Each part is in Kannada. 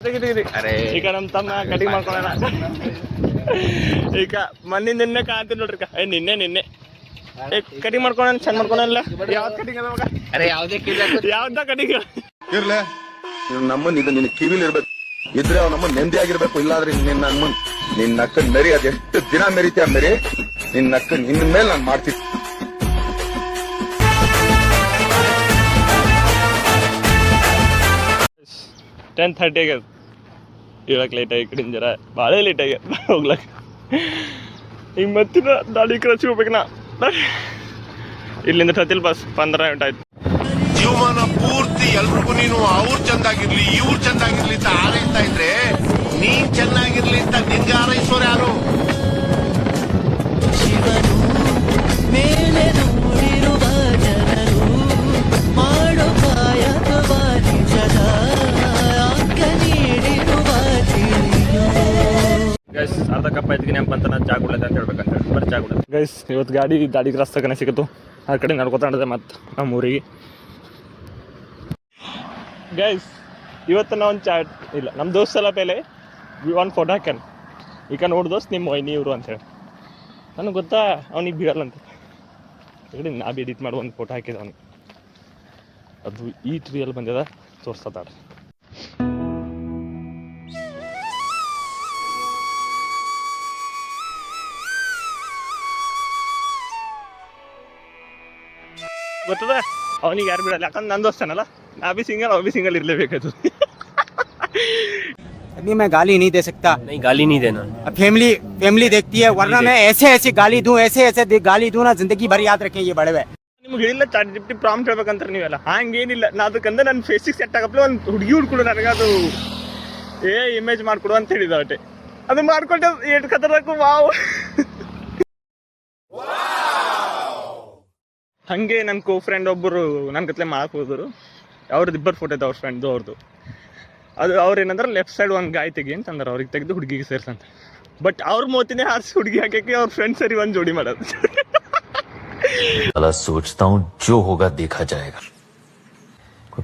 ಅರೆ ಈಗ ನಮ್ಮ ತಮ್ಮ ಕಟಿಂಗ್ ಮಾಡ್ಕೊಳ್ಳೋಣ. ಈಗ ನಿನ್ನೆ ಕಾಣ್ತೀನಿ ನೋಡ್ರಿ. ನಿನ್ನೆ ಕಟಿಂಗ್ ಮಾಡ್ಕೊಳ್ಳೋಣ, ಚಂದ ಮಾಡ್ಕೊಳ್ಳೋಣ. ಯಾವ್ದು ಕಟಿಂಗ್ ಅದ ಮಗ? ಅರೆ ಯಾವ್ದ ಕಟಿಂಗ್ ಇರ್ಲೆ ನಮ್ಮನ್ ಇದು ನಿನ್ ಕಿವಿಲ್ ಇರ್ಬೇಕು, ಇದ್ರೆ ಅವ್ ನಮ್ಮನ್ ನೆಮ್ಮದಿ ಆಗಿರ್ಬೇಕು. ಇಲ್ಲಾದ್ರೆ ನಿನ್ನ ಅಕ್ಕನ್ ಮೆರಿ ಅದೆಷ್ಟು ದಿನ ಮೆರಿತೀಯ ಮೆರಿ, ನಿನ್ನ ಅಕ್ಕನ್ ಇನ್ ಮೇಲೆ ನಾನು ಮಾಡ್ತೀನಿ. ಟೆನ್ 30 ಆಗ್ಯದ. ಇವಾಗ ಲೇಟ್ ಆಗಿ ಕಡಿಂದ ಜರ ಭಾಳ ಲೇಟ್ ಆಗ್ಯದ ಹೋಗ್ಲಕ್ಕ. ಈಗ ಮತ್ತಿನ ದಾಳಿ ಕ್ರಚಿ ಹೋಗ್ಬೇಕು ನಾ. ಇಲ್ಲಿಂದ ಹತ್ತಿಲ್ ಬಸ್ 15 ಮಿನಿಟ್ ಆಯ್ತು. ಜೀವಮಾನ ಪೂರ್ತಿ ಎಲ್ರಿಗೂ ನೀನು ಅವ್ರು ಚಂದಾಗಿರ್ಲಿ ಇವ್ರು ಚಂದಾಗಿರ್ಲಿ ಅಂತ ಹಾರೈಸ್ತಾ ಇದ್ರೆ ನೀನ್ ಚೆನ್ನಾಗಿರ್ಲಿ ಅಂತ ನಿನ್ಗೆ ಹಾರೈಸೋರು ಯಾರು? ಶಿವನು ಮೇಲೆ ನೋಡಿರುವ ಜನರು ಮಾಡೋ ಕಾಯಕವ ನಿಜದ ಅಂಕ ನೀಡಿರುವ ತಿಳಿಯೋ. ಗೈಸ್ ಅರ್ಧ ಕಪ್ ಆಯ್ತು ನೆನಪು ಅಂತ ನಾನು ಚಾ ಕುಡ್ಲೈತೆ ಅಂತ ಹೇಳ್ಬೇಕಂತ ಹೇಳಿ ಬರೀ ಚಾ ಕುಡ್ದು. ಗೈಸ್ ಇವತ್ತು ಗಾಡಿ ಕ್ರಾಸ್ ತಗನೆ ಸಿಕ್ಕಿತು. ಆ ಕಡೆ ನಡ್ಕೊತಾ ನಡೆದೆ ಮತ್ತು ನಮ್ಮ ಊರಿಗೆ. ಗೈಸ್ ಇವತ್ತು ನಾವು ಒಂದು ಚಾಟ್ ಇಲ್ಲ ನಮ್ಮ ದೋಸ್ತ್ ಎಲ್ಲ ಪೇಲೆ ಒಂದು ಫೋಟೋ ಹಾಕ್ಯಾನ. ಈಗ ನೋಡಿ ದೋಸ್ತ್ ನಿಮ್ಮ ವೈನಿ ಇವರು ಅಂತೇಳಿ. ನನಗೆ ಗೊತ್ತಾ ಅವ್ನಿಗೆ ಬೀಳಲ್ಲ ಅಂತ ಹೇಳಿ ನಾ ಬಿ ಎಡಿಟ್ ಮಾಡಿ ಒಂದು ಫೋಟೋ ಹಾಕಿದ ಅವ್ನಿಗೆ. ಅದು ಈ ಟ್ರಿಯಲ್ಲಿ ಬಂದಿದೆ ತೋರಿಸ್ತಾರ. ಗೊತ್ತದ ಅವನಿಗೆ ಯಾರು ಬಿಡಲ್ಲ, ಯಾಕಂದ್ರೆ ನನ್ನ ದೋಸ್ತಾನಲ್ಲ. ನಾ ಬಿ ಸಿಂಗಲ್ ಅವ್ ಬಿ ಸಿಂಗಲ್ ಇರಲೇಬೇಕಾಯ್ತು. अभी मैं गाली नहीं दे सकता. नहीं गाली नहीं देना. फैमिली देखती है, वरना मैं ऐसे गाली दूं, ऐसे गाली दूं ना, जिंदगी भर याद रखें ये बड़े हुए. ನಿಮ್ಗೆ ಹೇಳಿಲ್ಲ ಚಾಟ್ ಜಿಪ್ಟಿ ಪ್ರಾಂಪ್ಟ್ ಹೇಳ್ಬೇಕಂತಾರೆ ನೀವೆಲ್ಲ. ಹಂಗೇನಿಲ್ಲ, ನಾ ಅದಕ್ಕಂದ್ರೆ ನನ್ನ ಫೇಸಿಗೆ ಸೆಟ್ ಆಗಪ್ಲೆ ಒಂದು ಹುಡುಗಿ ಹುಡ್ಕೊಡು ನನಗದು ಇಮೇಜ್ ಮಾಡ್ಕೊಡು ಅಂತ ಹೇಳಿದ ಅಷ್ಟೇ. ಅದು ಮಾಡ್ಕೊಟ್ಟೆ ಎಷ್ಟು ಖತರ್ನಾಕು. ವಾವ್. ಹಂಗೆ ನನ್ನ ಕೋ ಫ್ರೆಂಡ್ ಒಬ್ಬರು ನನ್ನ ಕತ್ಲೆ ಮಾಡಕ್ಕೆ ಹೋದರು. ಅವ್ರದ್ದು ಇಬ್ಬರು ಫೋಟೋ ಇತ್ತು, ಅವ್ರ ಫ್ರೆಂಡ್ದು ಅವ್ರದ್ದು. ಅದು ಅವ್ರು ಏನಂದ್ರೆ ಲೆಫ್ಟ್ ಸೈಡ್ ಒಂದು ಗಾಯ ತೆಗಿ ಅಂತಂದ್ರೆ ಅವ್ರಿಗೆ ತೆಗೆದು ಹುಡುಗಿಗೆ ಸೇರ್ಸಂತ. ಬಟ್ ಅವ್ರ ಮೋತಿನೇ ಹಾರಿಸಿ ಹುಡುಗಿ ಹಾಕಿ ಅವ್ರ ಫ್ರೆಂಡ್ ಸರಿ ಒಂದು ಜೋಡಿ ಮಾಡೋದು. सोचता हूँ जो होगा देखा जाएगा,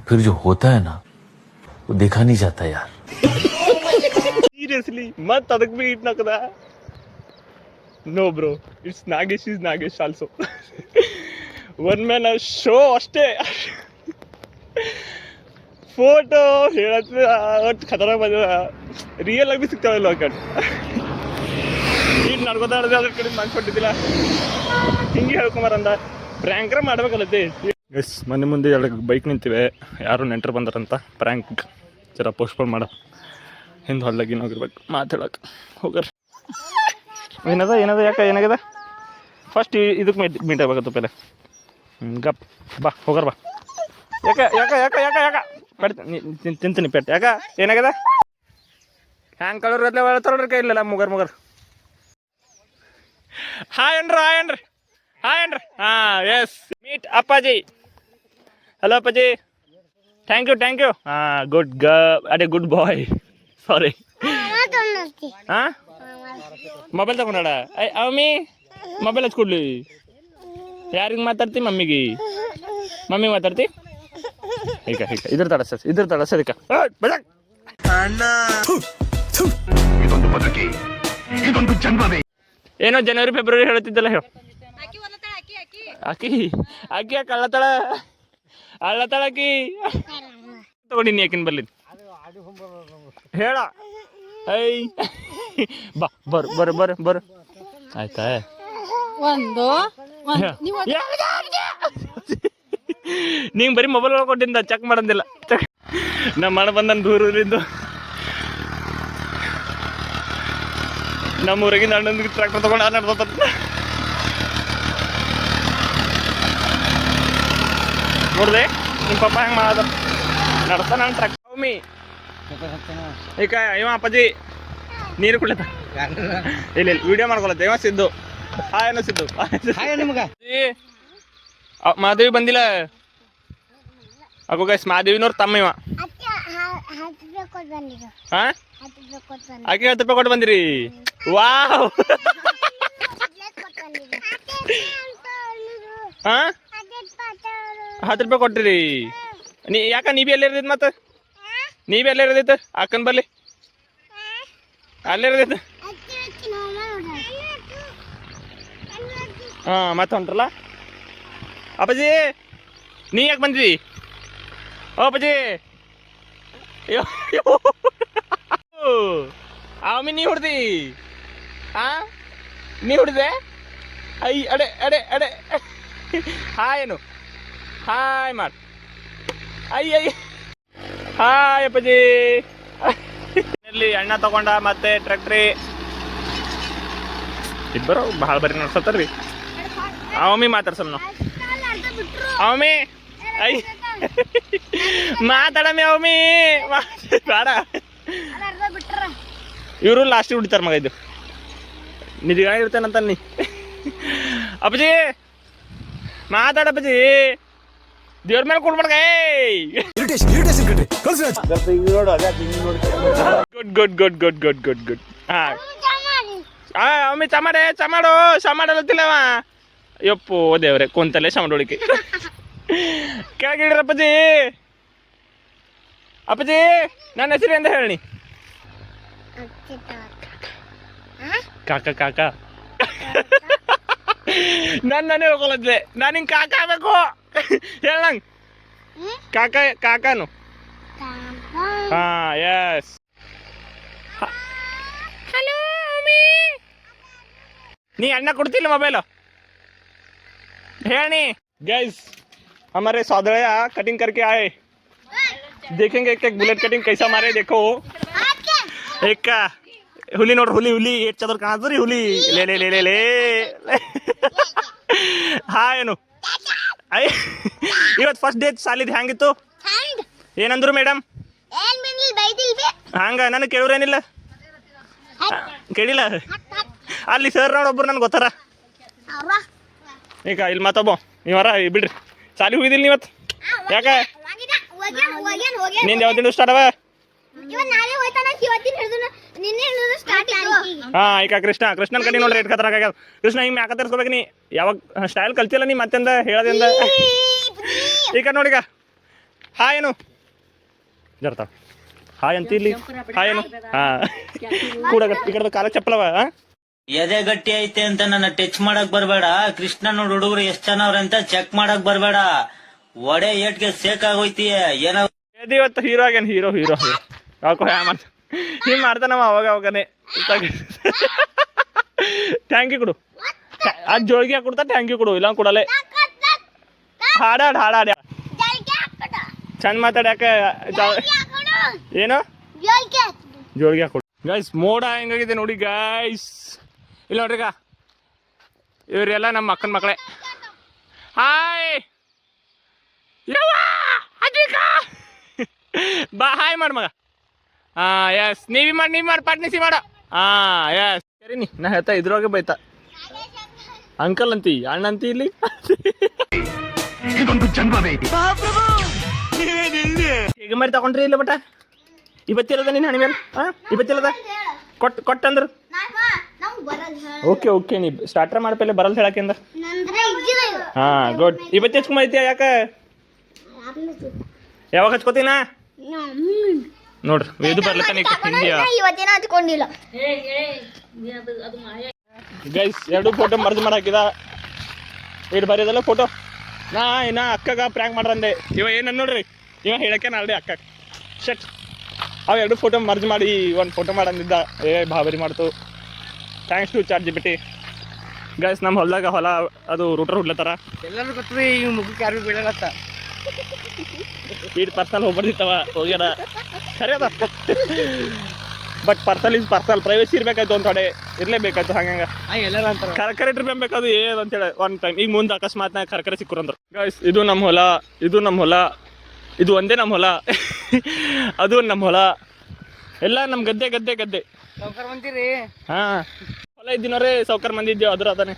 फिर जो होता है ना वो देखा नहीं जाता यार. ಸೀರಿಯಸ್ಲಿ ಮತ್ತೆ ಅದಕ್ಕೆ ಬಿ ಇಟ್ನಾಕದ. No bro, it's Nagesh also. One man show ಅಷ್ಟೇ. ಫೋಟೋ ಹೇಳತ್ತೆ ಒಟ್ಟು ಖತರಾಗ ಬಂದ. ರಿಯಲ್ ಆಗಿ ಸಿಗ್ತಾವಲ್ಲ ಆ ಕಡೆ. ಈಗ ನಡ್ಕೋತಾ ಇರೋದು ಅದ್ರ ಕಡೆ ಮನ್ಸು ಕೊಟ್ಟಿದ್ದಿಲ್ಲ. ಹಿಂಗೆ ಹೇಳ್ಕೊಂಬರಂದ ಪ್ರ್ಯಾಂಕ್ರ ಮಾಡ್ಬೇಕಲ್ಲತ್ತೆ. ಎಸ್ ಮನೆ ಮುಂದೆ 2 ಬೈಕ್ ನಿಂತಿವೆ. ಯಾರು ನೆಂಟರು ಬಂದಾರಂತ ಪ್ರ್ಯಾಂಕ್ ಜರ ಪೋಸ್ಟ್ಪೋನ್ ಮಾಡ. ಹಿಂದೆ ಹೊಲ್ಲಾಗಿ ಹೋಗಿರ್ಬೇಕು ಮಾತಾಡೋಕೆ ಹೋಗ್ರಿ. ಏನದ ಯಾಕೆ ಏನಾಗಿದೆ ಫಸ್ಟ್ ಇದಕ್ಕೆ ಮೀಟ್ ಆಗ್ಬೇಕತ್ತು ಪೆಲೆ. ಗಪ್ ಬಾ ಹೋಗರ್ ಬಾ. ಯಾಕ ತಿಂತೀನಿ ಪೆಟ್ಟು. ಯಾಕ ಏನಾಗ್ಯದ? ಹ್ಯಾಂಗೆ ಕಳೋರ್ ಗದ್ಲೆ ಹೇಳ್ತಾರೋಡ್ರಿ ಕೈ ಇಲ್ಲಲ್ಲ ಮುಗರ್. ಹಾಯ್ ಅನ್ರಿ. ಹಾಂ ಎಸ್ ಮೀಟ್ ಅಪ್ಪಾಜಿ. ಹಲೋ ಅಪ್ಪಾಜಿ. Thank you. ಹಾಂ ಗುಡ್ ಬಾಯ್. ಸಾರಿ. ಹಾಂ ಮೊಬೈಲ್ ತಗೊಂಡಾಡ. ಅಮ್ಮಿ ಮೊಬೈಲ್ ಹಚ್ಕೊಡ್ಲಿ. ಯಾರಿಗೆ ಮಾತಾಡ್ತಿ? ಮಮ್ಮಿಗೆ ಮಾತಾಡ್ತಿ. ಈಗ ಇದ್ರ ತಡ ಸರಿಕ ಏನೋ ಜನವರಿ ಫೆಬ್ರವರಿ ಹೇಳ್ತಿದ್ದಲ್ಲ ಹೇಳು. ಆಕಿ ಅಳ್ಳತಳ ಆಕಿ ತಗೊಂಡಿನಿ ಯಾಕಿನ್ ಬರ್ಲಿ ಹೇಳ. ಐ ಬಾ ಬರು ಆಯ್ತಾ? ನೀಂಗೆ ಬರೀ ಮೊಬೈಲ್ ಕೊಟ್ಟಿಂದ ಚೆಕ್ ಮಾಡಂದಿಲ್ಲ. ನಮ್ಮ ಮನೆ ಬಂದನ್ ದೂರದಿಂದ. ನಮ್ಮ ಊರಾಗಿಂದ ಅಣ್ಣಂದಿಗೆ ಟ್ರ್ಯಾಕ್ಟರ್ ತಗೊಂಡು ನಡ್ದ ನೋಡ್ದೆ ನಿಮ್ಮ ಪಪ್ಪ ಹೆಂಗೆ ಮಾಡೋದು ನಡ್ತಾ ನಾನು ಟ್ರ್ಯಾಕ್ಟರ್. ಮಮ್ಮಿ ಈಗ ಇವ ಅಪ್ಪಾಜಿ ನೀರು ಕುಡ್ಲತ್ತ. ಇಲ್ಲ ವಿಡಿಯೋ ಮಾಡ್ಕೊಳತ್ತೆ ಇವ ಸಿದ್ದು. ಹಾಯ್ ಅನ್ನೋ ಸಿದ್ದು. ಮಾದೇವಿ ಬಂದಿಲ್ಲ. ಅಗೋ ಗೈಸ್ ಮಾದೇವಿನವ್ರು ತಮ್ಮ ಇವ. ಹಾಂ ಆಕೆ 10 ರೂಪಾಯಿ ಕೊಟ್ಟು ಬಂದಿರಿ. ವಾವ್. ಹಾಂ 10 ರೂಪಾಯಿ ಕೊಟ್ಟಿರಿ. ನೀ ಯಾಕ ನೀ ಬಿ ಎಲ್ಲಿ ಇರ್ತಿದ್ ಮತ್ತೆ ನೀವೆಲ್ಲ ಇರೋದೈತೆ ಅಕ್ಕನ ಬರ್ಲಿ ಅಲ್ಲೇ ಇರೋದೈತೆ ಹಾಂ ಮತ್ತೆ ಹೊಂಟ್ರಲ್ಲ ಅಪ್ಪಾಜಿ ನೀ ಯಾಕೆ ಬಂದಿದಿ ಓ ಅಪ್ಪಾಜಿ ಆಮಿ ನೀ ಹೊಡ್ದಿ ಹಾಂ ನೀ ಹೊಡಿದೆ ಐ ಅಡೆ ಅಡೆ ಅಡೆ ಹಾಯ್ ಏನು ಹಾಯ್ ಮಾಡು ಐ ಹಾಯ್ ಅಪ್ಪಾಜಿ ಇಲ್ಲಿ ಅಣ್ಣ ತಗೊಂಡ ಮತ್ತೆ ಟ್ರ್ಯಾಕ್ಟ್ರಿ ಇಬ್ಬರು ಭಾಳ ಬರೀ ನಡ್ಸತ್ತಾರ್ರಿ ಅವಮಿ ಮಾತಾಡ್ಸಲ್ ನಾವು ಅವಮಿ ಐ ಮಾತಾಡಮಿ ಅವಮಿ ಬೇಡ ಇವರು ಲಾಸ್ಟಿಗೆ ಹೊಡಿತಾರೆ ಮಗ ಇದು ನಿಜ ಇರ್ತೇನಂತ ನೀ ಅಪ್ಪಾಜಿ ಮಾತಾಡಪ್ಪಾಜಿ ದೇವ್ರ ಮೇಲೆ ಕೊಡ್ಬೇಡ good good good good good good good ಹಾಂ ಅಮ್ಮಿ ಚಮಾಡು ಚಮಾಡಲ್ಲತ್ತಿಲ್ಲವ ಯಪ್ಪೋ ದೇವ್ರೆ ಕುಂತಲ್ಲೇ ಚಮಾಡೋಳಿಕೆ ಕೆಳಗಿಡ್ರಪ್ಪಾಜಿ ಅಪ್ಪಾಜಿ ನನ್ನ ಹೆಸರು ಅಂತ ಹೇಳಿ ಕಾಕ ಕಾಕ ನಾನೇ ಹೇಳ್ಕೊಳತ್ಲೆ ನಾನು ಹಿಂಗೆ ಕಾಕ ಆಗ್ಬೇಕು ಹೇಳ ನಂಗೆ ಕಾಕ ಕಾಕನು ಹಾಂ ಯಸ್ हेलो मम्मी नहीं अन्ना कुड़ती मोबाइल है नहीं गाइस हमारे सौदड़िया कटिंग करके आए देखेंगे एक बुलेट कटिंग कैसा मारे देखो एक का हुली नोट हुली हुली एक चदर कहाँ से हुली ले ले ले ले ले हाँ ಏನು ಇವತ್ತು ಫಸ್ಟ್ ಡೇ ಸಾಲಿದ್ ಹೆಂಗಿತ್ತು ಏನಂದ್ರು ಮೇಡಮ್ ಹಂಗ ನನಗೆ ಕೇಳೋರೇನಿಲ್ಲ ಕೇಳಿಲ್ಲ ಅಲ್ಲಿ ಸರ್ ನೋಡೊಬ್ರು ನನ್ಗೆ ಗೊತ್ತಾರ ಈಗ ಇಲ್ಲಿ ಮಾತೊಬ್ಬ ನೀವರ ಬಿಡ್ರಿ ಸಾಲಿ ಹೋಗಿದಿಲ್ಲ ನೀವತ್ತು ಯಾಕೆ ನಿಂದು ಯಾವತ್ತಿನ ಸ್ಟಾರ್ಟ್ ಅವ ಹಾಂ ಈಗ ಕೃಷ್ಣನ್ ಕಡೆ ನೋಡ್ರಿ ಎಟ್ ಖತರಾಗ ಕೃಷ್ಣ ಹಿಂಗೆ ಮ್ಯಾಕ ತರ್ಸ್ಕೋಬೇಕು ನೀ ಯಾವಾಗ ಸ್ಟೈಲ್ ಕಲ್ತಿಲ್ಲ ನೀ ಮತ್ತೆಂದ ಹೇಳದಿಂದ ಈಗ ನೋಡಿಗ ಹಾ ಏನು ಜರ್ತಾವ ಹಾಯ್ ಅಂತ ಇಲ್ಲಿ ಹಾಯ್ ಏನು ಹಾಂ ಕೂಡ ಈ ಕಡೆ ಕಾಲ ಚಪ್ಪಲವ ಎದೆ ಗಟ್ಟಿ ಐತೆ ಅಂತ ನನ್ನ ಟಚ್ ಮಾಡಕ್ ಬರ್ಬೇಡ ಕೃಷ್ಣ ನೋಡ್ ಹುಡುಗರು ಎಷ್ಟ್ ಚೆನ್ನಾವ್ರ ಅಂತ ಚೆಕ್ ಮಾಡಕ್ ಬರ್ಬೇಡ ಒಡೆ ಏಟ್ಗೆ ಸೇಕ್ ಆಗೋಯ್ತಿ ಏನೋ ಇವತ್ತು ಹೀರೋ ಆಗ್ಯಾನ ಹೀರೋ ಹೀರೋ ಹೀರೋ ಯಾಕೋ ಹ್ಯಾ ಮಾಡ್ತ ಹಿಂಗೆ ಮಾಡ್ತಾನವ ಅವಾಗ ಅವಾಗನೇ ಥ್ಯಾಂಕ್ ಯು ಕೊಡು ಅದು ಜೋಳಿಗೆ ಕೊಡ್ತಾ ಥ್ಯಾಂಕ್ ಯು ಕೊಡು ಇಲ್ಲ ಕೊಡಲೆ ಹಾಡಾಡ್ ಹಾಡಾಡ್ಯ ಚಂದ ಮಾತಾಡ್ಯಾಕ ಏನು ಜೋಳಿಗೆ ಹಾಕೊಡು ಗೈಸ್ ಮೋಡ ಹೆಂಗಾಗಿದೆ ನೋಡಿ ಗೈಸ್ ಇಲ್ಲ ನೋಡ್ರಿ ಈಗ ಇವರೆಲ್ಲ ನಮ್ಮ ಅಕ್ಕನ ಮಕ್ಕಳೇ ಹಾಯ್ ಬಾ ಹಾಯ್ ಮಾಡು ಮಗ ಹಾಂ ಎಸ್ ನೀವಿ ಮಾಡಿ ಪಾರ್ಟ್ನಿಸಿ ಮಾಡ ಹಾಂ ಎಸ್ ಸರಿ ನೀ ನಾ ಹೇಳ್ತಾ ಇದ್ರೊಳಗೆ ಬೈತಾ ಅಂಕಲ್ ಅಂತಿ ಅಣ್ಣ ಅಂತಿ ಇಲ್ಲಿ ಈಗ ಮರಿ ತಗೊಂಡ್ರಿ ಇಲ್ಲ ಬಟ ಇವತ್ತಿರದ ನೀನು ಹಣಿ ಮೇಲೆ ಹಾಂ ಇವತ್ತಿರದ ಕೊಟ್ಟಂದ್ರ ಓಕೆ ಓಕೆ ನೀ ಸ್ಟಾರ್ಟರ್ ಮಾಡ್ಪೇಲೆ ಬರಲ್ಲ ಹೇಳಕ್ಕಿಂದ ಹಾಂ ಗುಡ್ ಇವತ್ತು ಹಚ್ಕೊಂಬೈತಿ ಯಾಕೆ ಯಾವಾಗ ಹಚ್ಕೋತೀನ ನೋಡ್ರಿ ವೇದು ಬರ್ಲತ್ತಾನ ಇವತ್ತೇನ ಹಚ್ಕೊಂಡಿಲ್ಲ ಗೈಸ್ ಎರಡು ಫೋಟೋ ಮರ್ಜ್ ಮಾಡಾಕಿದ ಇಟ್ಟು ಬರೀದಲ್ಲ ಫೋಟೋ ನಾ ಇನ್ನ ಅಕ್ಕಗ ಪ್ರ್ಯಾಂಕ್ ಮಾಡ್ರಂದೆ ಇವ ಏನು ನೋಡ್ರಿ ಇವ ಹೇಳಕ್ಕೆ ನಾಳೆ ಅಕ್ಕ ಶಟ್ ಅವು ಎರಡು ಫೋಟೋ ಮರ್ಜ್ ಮಾಡಿ ಒಂದು ಫೋಟೋ ಮಾಡಂದಿದ್ದ ಭಾಬರಿ ಮಾಡ್ತು thanks to ChatGPT guys ನಮ್ಮ ಹೊಲದಾಗ ಹೊಲ ಅದು ರೂಟರ್ ಹುಡ್ಲತ್ತಾರ ಎಲ್ಲರೂ ಗೊತ್ತದ ಈಗ ಮುಖಕ್ಕೆ ಯಾರು ಬೀಳತ್ತ ಈಡ್ ಪರ್ಸನಲ್ ಹೋಗ್ಬರ್ದಿತ್ತವ ಹೋಗ್ಯಾರ ಸರಿ ಅದ but personal is personal privacy ಇರ್ಬೇಕಾಯ್ತು ಒಂದು ಕಡೆ ಇರಲೇಬೇಕಾಯ್ತು ಹಂಗ ಎಲ್ಲರೂ ಅಂತಾರ ಕರ್ಕರೆ ಇರ್ಬೇಕದು ಏನು ಅಂತೇಳಿ ಒನ್ ಟೈಮ್ ಈಗ ಮುಂದೆ ಅಕಸ್ಮಾತ್ ಕರ್ಕರೆ ಸಿಕ್ಕರಂದ್ರು ಗೈಸ್ ಇದು ನಮ್ಮ ಹೊಲ ಇದು ನಮ್ಮ ಹೊಲ ಇದು ಒಂದೇ ನಮ್ಮ ಹೊಲ ಅದು ನಮ್ಮ ಹೊಲ ಎಲ್ಲ ನಮ್ಮ ಗದ್ದೆ ಗದ್ದೆ ಗದ್ದೆ ಹಾಂ ಹೊಲ ಇದ್ದೀನವ್ರೆ ಸೌಕರ್ ಮಂದಿ ಇದ್ದೀವಿ ಅದ್ರ ಅದಾನೆ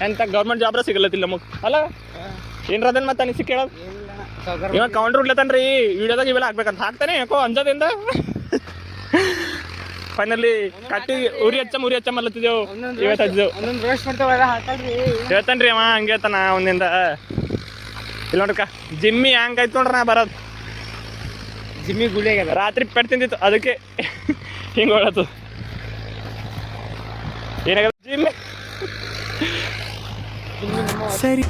ಎಂತ ಗೌರ್ಮೆಂಟ್ ಜಾಬ್ರ ಸಿಗಲತ್ತಿಲ್ಲ ನಮಗೆ ಅಲ್ಲ ಏನ್ರ ಅದನ್ನ ಮತ್ತೆ ಅನಿಸಿ ಕೇಳೋದು ಇವಾಗ ಕೌಂಟ್ರ್ ಉಡ್ಲತ್ತನ್ರಿ ವಿಡಿಯೋದಾಗ ಇವೆಲ್ಲ ಹಾಕ್ಬೇಕಂತ ಹಾಕ್ತಾನೆ ಯಾಕೋ ಅಂಜದಿಂದ ಫೈನಲಿ ಕಟ್ಟಿ ಉರಿ ಹಚ್ಚ ಮಲ್ಲತ್ತಿದ್ದೆವು ಇವತ್ತು ಹಚ್ಚಿದೆವು ಹೇಳ್ತಾನ್ರಿ ಅವ ಹಂಗೆ ಹೇಳ್ತಾನ ಒಂದಿಂದ ಇಲ್ಲ ನೋಡ್ರಕ್ಕ ಜಿಮ್ಮಿ ಹಂಗಾಯ್ತು ನೋಡ್ರಿ ನಾ ಬರೋದು जिम्मी गुलेगा ರಾತ್ರಿ ಪೆಟ್ಟು ತಿಂದಿತ್ತು ಅದಕ್ಕೆ ಹಿಂಗೆ ಹೊಳತು ಏನಾಗಲ್ಲ ಜಿಮ್ सरी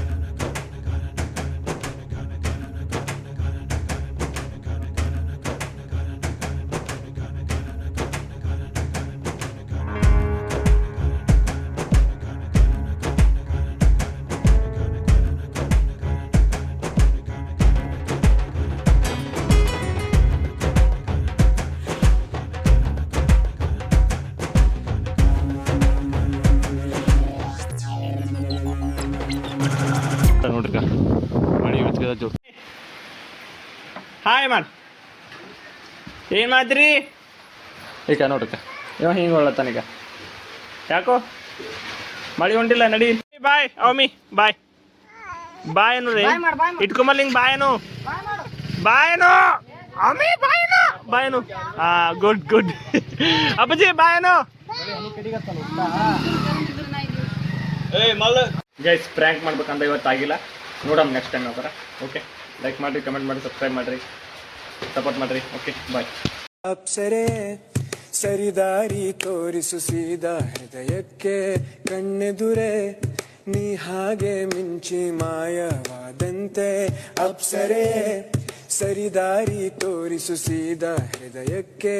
ನೋಡ್ರಿಕ ಮಳಿ ಇವತ್ತಿಗೆ ಜೋರು ಹಾಯ್ ಮಾಡ್ ಏನು ಮಾಡ್ತೀರಿ ಈಗ ನೋಡ್ರಿಕ ಇವ ಹಿಂಗೆ ಹೊಳ್ಳತ್ತಾನೀಗ ಯಾಕೋ ಮಳಿ ಹೊಂಟಿಲ್ಲ ನಡಿ ಬಾಯ್ ಅವಮಿ ಬಾಯ್ ಬಾಯ್ ಅನ್ನೋರಿ ಇಟ್ಕೊಂಬಲ್ಲಿ ಹಿಂಗೆ ಬಾಯನು ಬಾಯನು ಅವಮಿ ಬಾಯನು ಬಾಯನು ಗುಡ್ ಗುಡ್ ಅಪ್ಪಾಜಿ ಬಾಯನು ಗೈಸ್ ಪ್ರ್ಯಾಂಕ್ ಮಾಡ್ಬೇಕಂತ ಇವತ್ತಾಗಿಲ್ಲ ನೋಡಮ್ ನೆಕ್ಸ್ಟ್ ಟೈಮ್ ಯಾವ್ದಾರ ಓಕೆ ಲೈಕ್ ಮಾಡಿರಿ ಕಮೆಂಟ್ ಮಾಡಿ ಸಬ್ಸ್ಕ್ರೈಬ್ ಮಾಡಿರಿ ಸಪೋರ್ಟ್ ಮಾಡಿರಿ ಓಕೆ ಬಾಯ್ ಅಪ್ಸರೆ ಸರಿದಾರಿ ತೋರಿಸು ಸೀದಾ ಹೃದಯಕ್ಕೆ ಕಣ್ಣೆದುರೆ ನೀ ಹಾಗೆ ಮಿಂಚಿ ಮಾಯವಾದಂತೆ ಅಪ್ಸರೆ ಸರಿದಾರಿ ತೋರಿಸು ಸೀದಾ ಹೃದಯಕ್ಕೆ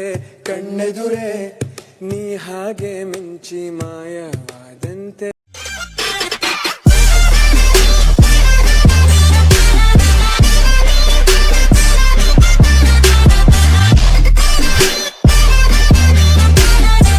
ಕಣ್ಣೆದುರೆ ನೀ ಹಾಗೆ ಮಿಂಚಿ ಮಾಯವಾದಂತೆ